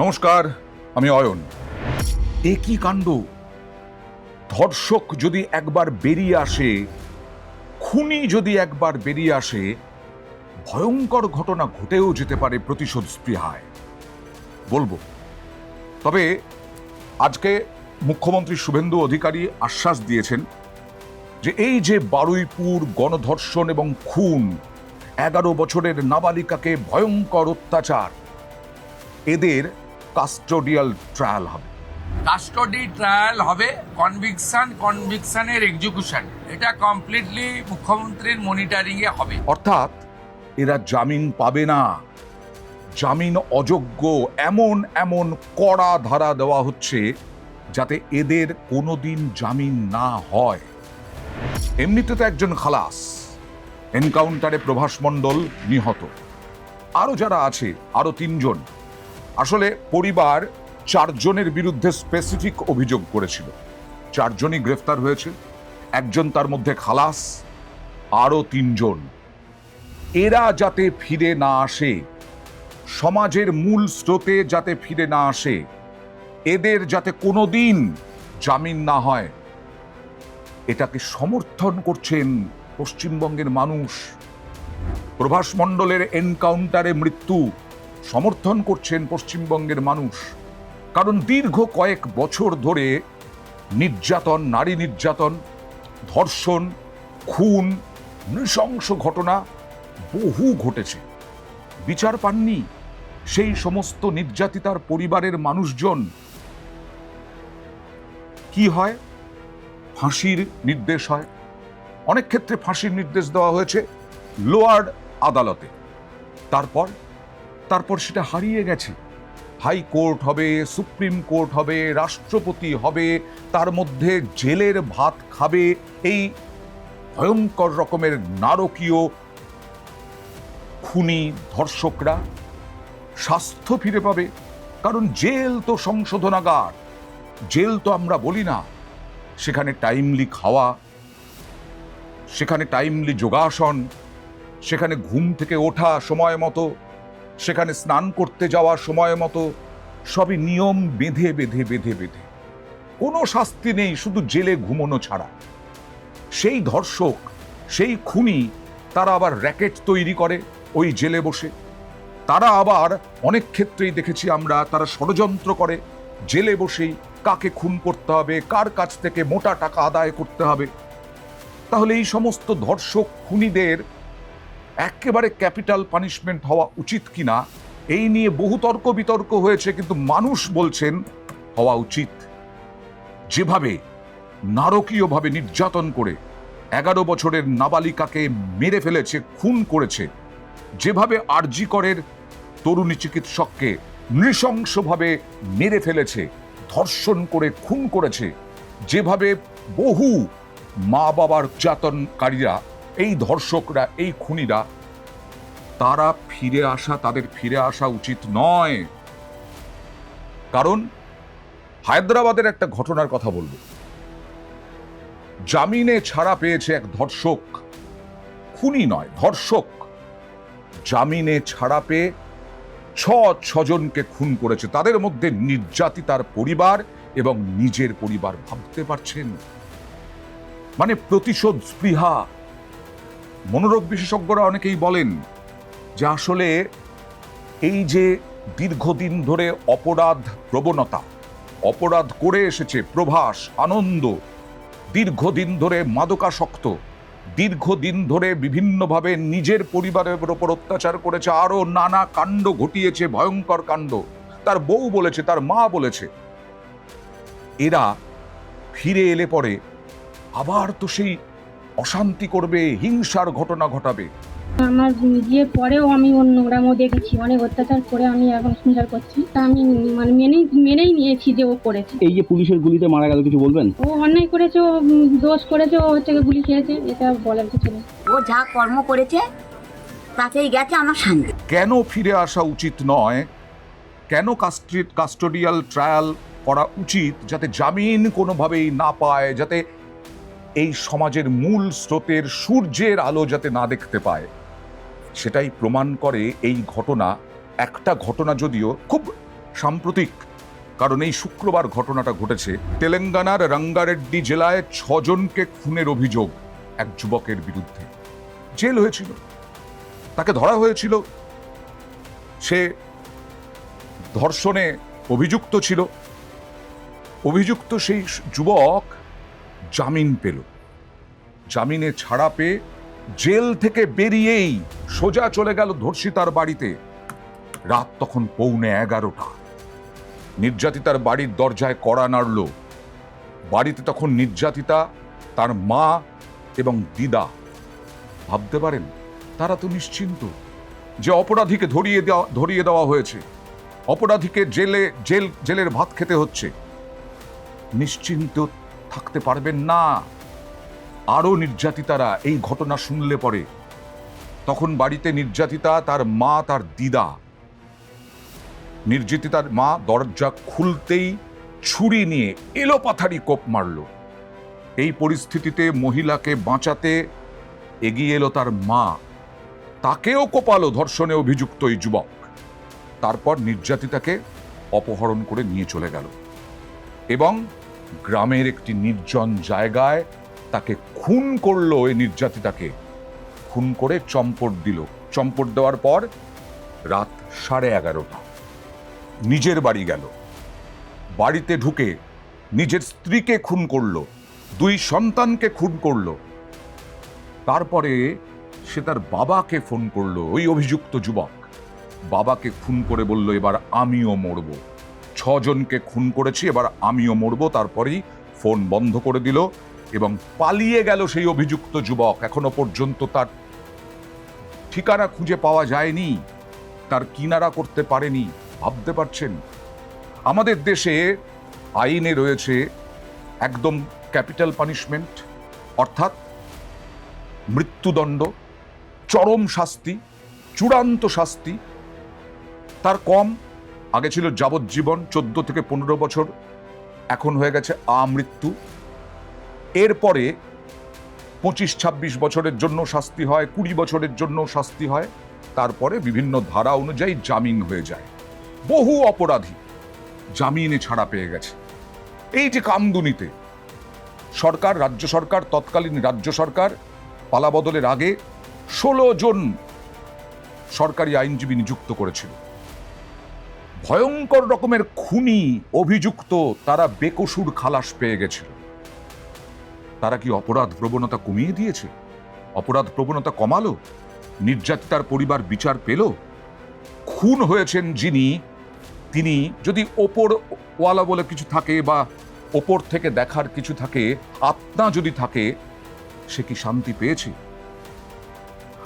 নমস্কার, আমি অয়ন। একই কাণ্ড। ধর্ষক যদি একবার বেরিয়ে আসে, খুনি যদি একবার বেরিয়ে আসে, ভয়ঙ্কর ঘটনা ঘটেও যেতে পারে প্রতিশোধ স্পৃহায়। বলবো, তবে আজকে মুখ্যমন্ত্রী শুভেন্দু অধিকারী আশ্বাস দিয়েছেন যে এই যে বারুইপুর গণধর্ষণ এবং খুন, 11 বছরের নাবালিকাকে ভয়ঙ্কর অত্যাচার, এদের কাস্টোডিয়াল ট্রায়াল হবে। কাস্টডি ট্রায়াল হবে, কনভিকশনের এক্সিকিউশন, এটা কমপ্লিটলি মুখ্যমন্ত্রীর মনিটরিং এ হবে। অর্থাৎ এরা জামিন পাবে না, জামিন অযোগ্য, এমন এমন কড়া ধারা দেওয়া হচ্ছে যাতে এদের কোনোদিন জামিন না হয়। এমনিতে তো একজন খালাস, এনকাউন্টারে প্রভাস মণ্ডল নিহত, আরো যারা আছে আরো 3 জন। আসলে পরিবার 4 জনের বিরুদ্ধে স্পেসিফিক অভিযোগ করেছিল, 4 জনই গ্রেফতার হয়েছে, একজন তার মধ্যে খালাস, আরো 3 জন। এরা যাতে ফিরে না আসে, সমাজের মূল স্রোতে যাতে ফিরে না আসে, এদের যাতে কোনোদিন জামিন না হয়, এটাকে সমর্থন করছেন পশ্চিমবঙ্গের মানুষ। প্রভাস মণ্ডলের এনকাউন্টারে মৃত্যু সমর্থন করছেন পশ্চিমবঙ্গের মানুষ। কারণ দীর্ঘ কয়েক বছর ধরে নির্যাতন, নারী নির্যাতন, ধর্ষণ, খুন, নৃশংস ঘটনা বহু ঘটেছে। বিচার পাননি সেই সমস্ত নির্যাতিতার পরিবারের মানুষজন। কি হয়? ফাঁসির নির্দেশ হয়। অনেক ক্ষেত্রে ফাঁসির নির্দেশ দেওয়া হয়েছে লোয়ার আদালতে। তারপর সেটা হারিয়ে গেছে। হাইকোর্ট হবে, সুপ্রিম কোর্ট হবে, রাষ্ট্রপতি হবে, তার মধ্যে জেলের ভাত খাবে এই ভয়ঙ্কর রকমের নারকীয় খুনি ধর্ষকরা। স্বাস্থ্য ফিরে পাবে, কারণ জেল তো সংশোধনাগার, জেল তো আমরা বলি না। সেখানে টাইমলি খাওয়া, সেখানে টাইমলি যোগাসন, সেখানে ঘুম থেকে ওঠা সময় মতো, সেখানে স্নান করতে যাওয়া সময় মতো, সবই নিয়ম বেঁধে বেঁধে বেঁধে বেঁধে। কোনো শাস্তি নেই, শুধু জেলে ঘুমোনো ছাড়া। সেই ধর্ষক, সেই খুনি, তারা আবার র্যাকেট তৈরি করে ওই জেলে বসে। তারা আবার অনেক ক্ষেত্রেই দেখেছি আমরা, তারা ষড়যন্ত্র করে জেলে বসেই কাকে খুন করতে হবে, কার কাছ থেকে মোটা টাকা আদায় করতে হবে। তাহলে এই সমস্ত ধর্ষক খুনিদের একেবারে ক্যাপিটাল পানিশমেন্ট হওয়া উচিত কিনা, এই নিয়ে বহু তর্ক বিতর্ক হয়েছে, কিন্তু মানুষ বলছেন হওয়া উচিত। যেভাবে নারকীয়ভাবে নির্যাতন করে 11 বছরের নাবালিকাকে মেরে ফেলেছে, খুন করেছে, যেভাবে আরজি করের তরুণী চিকিৎসককে নৃশংসভাবে মেরে ফেলেছে, ধর্ষণ করে খুন করেছে, যেভাবে বহু মা বাবার নির্যাতনকারীরা, এই ধর্ষকরা, এই খুনিরা, তাদের ফিরে আসা উচিত নয়। কারণ হায়দ্রাবাদের একটা ঘটনার কথা বলবো। জামিনে ছাড়া পেয়েছে এক ধর্ষক, খুনি নয়, ধর্ষক। জামিনে ছাড়া পেয়ে 6 জনকে খুন করেছে, তাদের মধ্যে নির্যাতিতার পরিবার এবং নিজের পরিবার। ভাবতে পারছেন? মানে প্রতিশোধ স্পৃহা। মনোরোগ বিশেষজ্ঞরা অনেকেই বলেন যে আসলে এই যে দীর্ঘদিন ধরে অপরাধ প্রবণতা, অপরাধ করে এসেছে প্রভাস, আনন্দ, দীর্ঘদিন ধরে মাদকাসক্ত, দীর্ঘদিন ধরে বিভিন্নভাবে নিজের পরিবারের উপর অত্যাচার করেছে, আরো নানা কাণ্ড ঘটিয়েছে, ভয়ঙ্কর কাণ্ড, তার বউ বলেছে, তার মা বলেছে। এরা ফিরে এলে পরে আবার তো সেই অশান্তি করবে, হিংসার ঘটনা ঘটাবে। আমার বিয়ের পরেও আমি নোংরামও দেখেছি, অনেক অত্যাচার করে আমি এখন সংসার করছি। তা আমি মানে মেনেই নিয়েছি যে ও করেছে। এই যে পুলিশের গুলিতে মারা গেল, কিছু বলবেন? ও অন্যায় করেছে, ও দোষ করেছে, ও হচ্ছে গুলি খেয়েছে, এটা বলার কিছু নেই। ও যা কর্ম করেছে তাতেই গেছে আমার সঙ্গে। কেন ফিরে আসা উচিত নয়, কেন কাস্টোডিয়াল ট্রায়াল করা উচিত, যাতে জামিন কোনোভাবেই না পায়, যাতে এই সমাজের মূল স্রোতের সূর্যের আলো যাতে না দেখতে পায়, সেটাই প্রমাণ করে এই ঘটনা। একটা ঘটনা যদিও খুব সাম্প্রতিক, কারণ এই শুক্রবার ঘটনাটা ঘটেছে তেলেঙ্গানার রঙ্গারেড্ডি জেলায় 6 জনকে খুনের অভিযোগ এক যুবকের বিরুদ্ধে। জেল হয়েছিল, তাকে ধরা হয়েছিল, সে ধর্ষণে অভিযুক্ত ছিল। অভিযুক্ত সেই যুবক জামিন পেল, জামিনে ছাড়া পেয়ে জেল থেকে বেরিয়েই সোজা চলে গেল ধর্ষিতার বাড়িতে। রাত তখন 11:15। নির্যাতিতার বাড়ির দরজায় কড়া নাড়ল। বাড়িতে তখন নির্যাতিতা, তার মা এবং দিদা। ভাবতে পারেন, তারা তো নিশ্চিন্ত যে অপরাধীকে ধরিয়ে দেওয়া হয়েছে, অপরাধীকে জেলের ভাত খেতে হচ্ছে। নিশ্চিন্ত থাকতে পারবেন না। আরো নির্যাতিতারা এই ঘটনা শুনলে পরে তখন বাড়িতে নির্যাতিতা, তার মা, তার দিদা। নির্যাতিতার মা দরজা খুলতেই ছুরি নিয়ে এলোপাথারি কোপ মারল। এই পরিস্থিতিতে মহিলাকে বাঁচাতে এগিয়ে এলো তার মা, তাকেও কোপালো ধর্ষণে অভিযুক্ত এই যুবক। তারপর নির্যাতিতাকে অপহরণ করে নিয়ে চলে গেল এবং গ্রামের একটি নির্জন জায়গায় তাকে খুন করলো। এই নির্যাতিতাকে খুন করে চম্পট দিল। চম্পট দেওয়ার পর রাত 11:30 নিজের বাড়ি গেল। বাড়িতে ঢুকে নিজের স্ত্রীকে খুন করলো, 2 সন্তানকে খুন করলো। তারপরে সে তার বাবাকে ফোন করলো, ওই অভিযুক্ত যুবক বাবাকে খুন করে বলল, এবার আমিও মরব, 6 জনকে খুন করেছি, এবার আমিও মরব। তারপরেই ফোন বন্ধ করে দিল এবং পালিয়ে গেল সেই অভিযুক্ত যুবক। এখনো পর্যন্ত তার ঠিকানা খুঁজে পাওয়া যায়নি, তার কিনারা করতে পারেনি। ভাবতে পারছেন, আমাদের দেশে আইনে রয়েছে একদম ক্যাপিটাল পানিশমেন্ট, অর্থাৎ মৃত্যুদণ্ড, চরম শাস্তি, চূড়ান্ত শাস্তি। তার কম আগে ছিল যাবজ্জীবন, 14 থেকে 15 বছর, এখন হয়ে গেছে আমৃত্যু। এরপরে 25-26 বছরের জন্য শাস্তি হয়, 20 বছরের জন্য শাস্তি হয়। তারপরে বিভিন্ন ধারা অনুযায়ী জামিন হয়ে যায়। বহু অপরাধী জামিনে ছাড়া পেয়ে গেছে। এই যে কামদুনিতে সরকার, রাজ্য সরকার, তৎকালীন রাজ্য সরকার পালাবদলের আগে 16 জন সরকারি আইনজীবী নিযুক্ত করেছিল। ভয়ঙ্কর রকমের খুনি অভিযুক্ত তারা বেকসুর খালাস পেয়ে গেছিল। তারা কি অপরাধ প্রবণতা কমিয়ে দিয়েছে? অপরাধ প্রবণতা কমালো? নির্যাতিতার পরিবার বিচার পেল? খুন হয়েছেন যিনি, তিনি যদি ওপরওয়ালা বলে কিছু থাকে বা ওপর থেকে দেখার কিছু থাকে, আত্মা যদি থাকে, সে কি শান্তি পেয়েছে?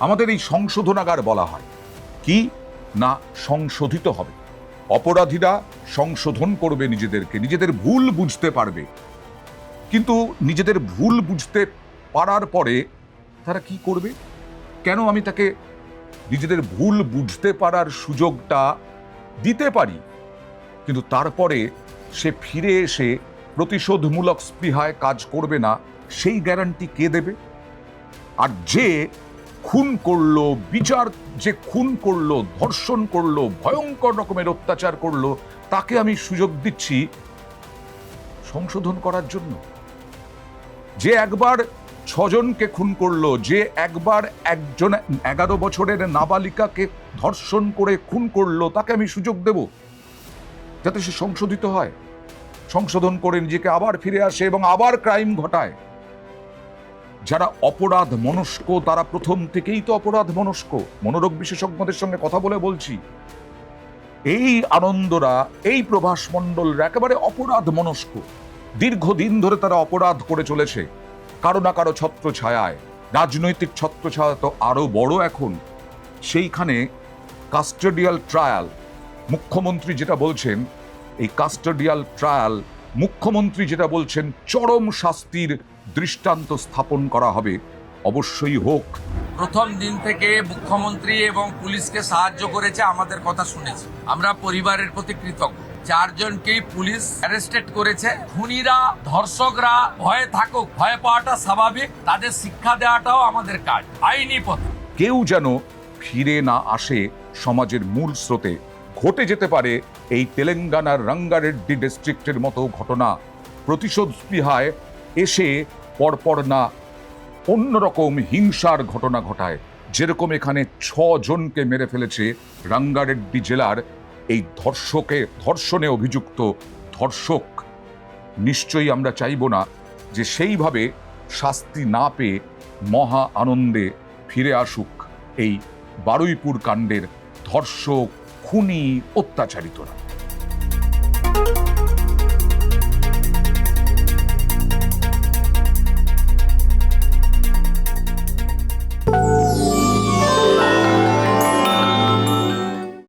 আমাদের এই সংশোধনাগার বলা হয় কি না, সংশোধিত হবে। অপরাধীরা সংশোধন করবে নিজেদেরকে, নিজেদের ভুল বুঝতে পারবে। কিন্তু নিজেদের ভুল বুঝতে পারার পরে তারা কি করবে? কেন আমি তাকে নিজেদের ভুল বুঝতে পারার সুযোগটা দিতে পারি, কিন্তু তারপরে সে ফিরে এসে প্রতিশোধমূলক স্পৃহায় কাজ করবে না, সেই গ্যারান্টি কে দেবে? আর যে খুন করলো, বিচার যে খুন করলো, ধর্ষণ করলো, ভয়ঙ্কর রকমের অত্যাচার করলো, তাকে আমি সুযোগ দিচ্ছি সংশোধন করার জন্য। যে একবার 6 জনকে খুন করলো, যে একবার 11 বছরের নাবালিকাকে ধর্ষণ করে খুন করলো, তাকে আমি সুযোগ দেব যাতে সে সংশোধিত হয়, সংশোধন করে নিজেকে আবার ফিরে আসে এবং আবার ক্রাইম ঘটায়। যারা অপরাধ মনস্ক, তারা প্রথম থেকেই তো অপরাধ মনস্ক। মনোরোগ বিশেষজ্ঞদের সঙ্গে কথা বলে বলছি, এই আনন্দরা, এই প্রভাস মণ্ডলরা একেবারে অপরাধ মনস্ক। দীর্ঘদিন ধরে তারা অপরাধ করে চলেছে কারো না কারো ছত্র ছায়ায়। রাজনৈতিক ছত্র ছায়া তো আরো বড় এখন। সেইখানে কাস্টোডিয়াল ট্রায়াল, মুখ্যমন্ত্রী যেটা বলছেন, এই কাস্টোডিয়াল ট্রায়াল মুখ্যমন্ত্রী যেটা বলছেন, চরম শাস্তির দৃষ্টান্ত স্থাপন করা হবে। অবশ্যই হোক। প্রথম দিন থেকে মুখ্যমন্ত্রী এবং পুলিশকে সাহায্য করেছে, আমাদের কথা শুনেছে। আমরা পরিবারের প্রতি কৃতজ্ঞ। 4 জনকেই পুলিশ অ্যারেস্টেড করেছে। খুনিরা, ধর্ষকরা ভয়ে থাকুক, ভয় পাওয়াটা স্বাভাবিক, তাদের শিক্ষা দেওয়াটাও আমাদের কাজ, আইনি পথে। কেউ যেন ফিরে না আসে সমাজের মূল স্রোতে। ঘটে যেতে পারে এই তেলেঙ্গানার রঙ্গারেড্ডি ডিস্ট্রিক্টের মতো ঘটনা। প্রতিশোধ স্পৃহায় এসে পরপর না অন্যরকম হিংসার ঘটনা ঘটায়, যেরকম এখানে 6 জনকে মেরে ফেলেছে রঙ্গারেড্ডি জেলার এই ধর্ষণে অভিযুক্ত ধর্ষক। নিশ্চয়ই আমরা চাইব না যে সেইভাবে শাস্তি না পেয়ে মহা আনন্দে ফিরে আসুক এই বারুইপুর কাণ্ডের ধর্ষক, খুনি, অত্যাচারিতরা।